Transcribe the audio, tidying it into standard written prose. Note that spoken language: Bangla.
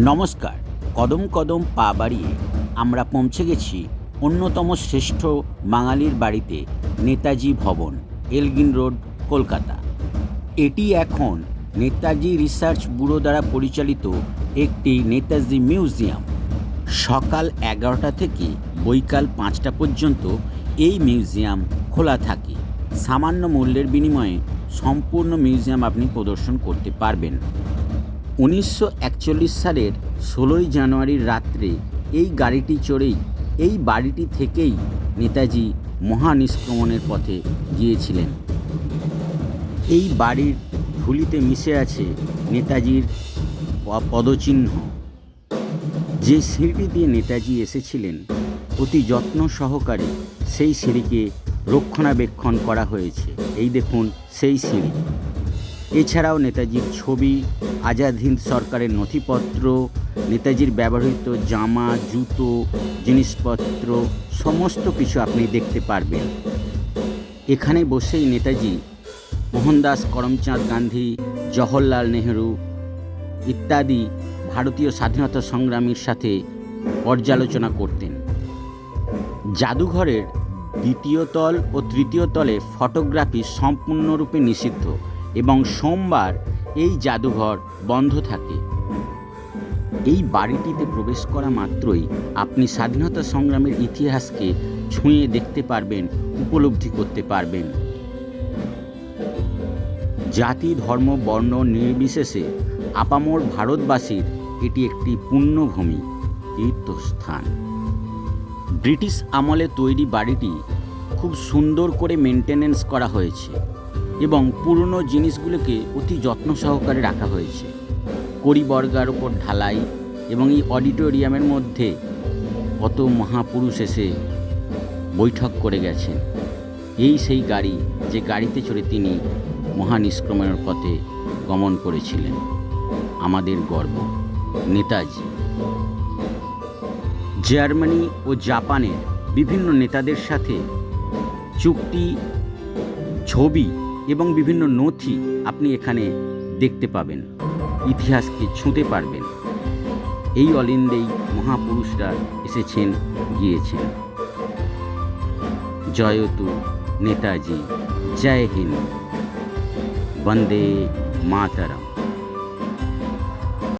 নমস্কার। কদম কদম পা বাড়িয়ে আমরা পৌঁছে গেছি অন্যতম শ্রেষ্ঠ বাঙালির বাড়িতে, নেতাজি ভবন, এলগিন রোড, কলকাতা। এটি এখন নেতাজি রিসার্চ ব্যুরো দ্বারা পরিচালিত একটি নেতাজি মিউজিয়াম। সকাল 11টা থেকে বৈকাল 5টা পর্যন্ত এই মিউজিয়াম খোলা থাকে। সামান্য মূল্যের বিনিময়ে সম্পূর্ণ মিউজিয়াম আপনি প্রদর্শন করতে পারবেন। 1941 সালের 16ই জানুয়ারির রাত্রে এই গাড়িটি চড়েই এই বাড়িটি থেকেই নেতাজি মহানিষ্ক্রমণের পথে গিয়েছিলেন। এই বাড়ির ধুলিতে মিশে আছে নেতাজির পদচিহ্ন। যে সিঁড়িটি দিয়ে নেতাজি এসেছিলেন, অতি যত্ন সহকারে সেই সিঁড়িকে রক্ষণাবেক্ষণ করা হয়েছে। এই দেখুন সেই সিঁড়ি। এছাড়াও নেতাজির ছবি, আজাদ হিন্দ সরকারের নথিপত্র, নেতাজির ব্যবহৃত জামা, জুতো, জিনিসপত্র সমস্ত কিছু আপনি দেখতে পারবেন। এখানে বসেই নেতাজি মোহনদাস করমচাঁদ গান্ধী, জওহরলাল নেহেরু ইত্যাদি ভারতীয় স্বাধীনতা সংগ্রামীর সাথে পর্যালোচনা করতেন। জাদুঘরের দ্বিতীয় তল ও তৃতীয় তলে ফটোগ্রাফি সম্পূর্ণরূপে নিষিদ্ধ এবং সোমবার এই জাদুঘর বন্ধ থাকে। এই বাড়িটিতে প্রবেশ করা মাত্রই আপনি স্বাধীনতা সংগ্রামের ইতিহাসকে ছুঁয়ে দেখতে পারবেন, উপলব্ধি করতে পারবেন। জাতি, ধর্ম, বর্ণ নির্বিশেষে আপামর ভারতবাসীর এটি একটি পুণ্যভূমি, তীর্থস্থান। ব্রিটিশ আমলে তৈরি বাড়িটি খুব সুন্দর করে মেনটেনেন্স করা হয়েছে এবং পুরনো জিনিসগুলোকে অতি যত্ন সহকারে রাখা হয়েছে। কড়িবর্গার ওপর ঢালাই এবং এই অডিটোরিয়ামের মধ্যে কত মহাপুরুষ এসে বৈঠক করে গেছেন। এই সেই গাড়ি যে গাড়িতে চড়ে তিনি মহানিষ্ক্রমণের পথে গমন করেছিলেন। আমাদের গর্ব নেতাজি। জার্মানি ও জাপানের বিভিন্ন নেতাদের সাথে চুক্তি, ছবি এবং বিভিন্ন নথি আপনি এখানে দেখতে পাবেন, ইতিহাসকে ছুঁতে পারবেন। এই অলিন্দেই মহাপুরুষরা এসেছেন, গিয়েছেন। জয়তু নেতাজি, জয় হিন্দ, বন্দে মাতরম।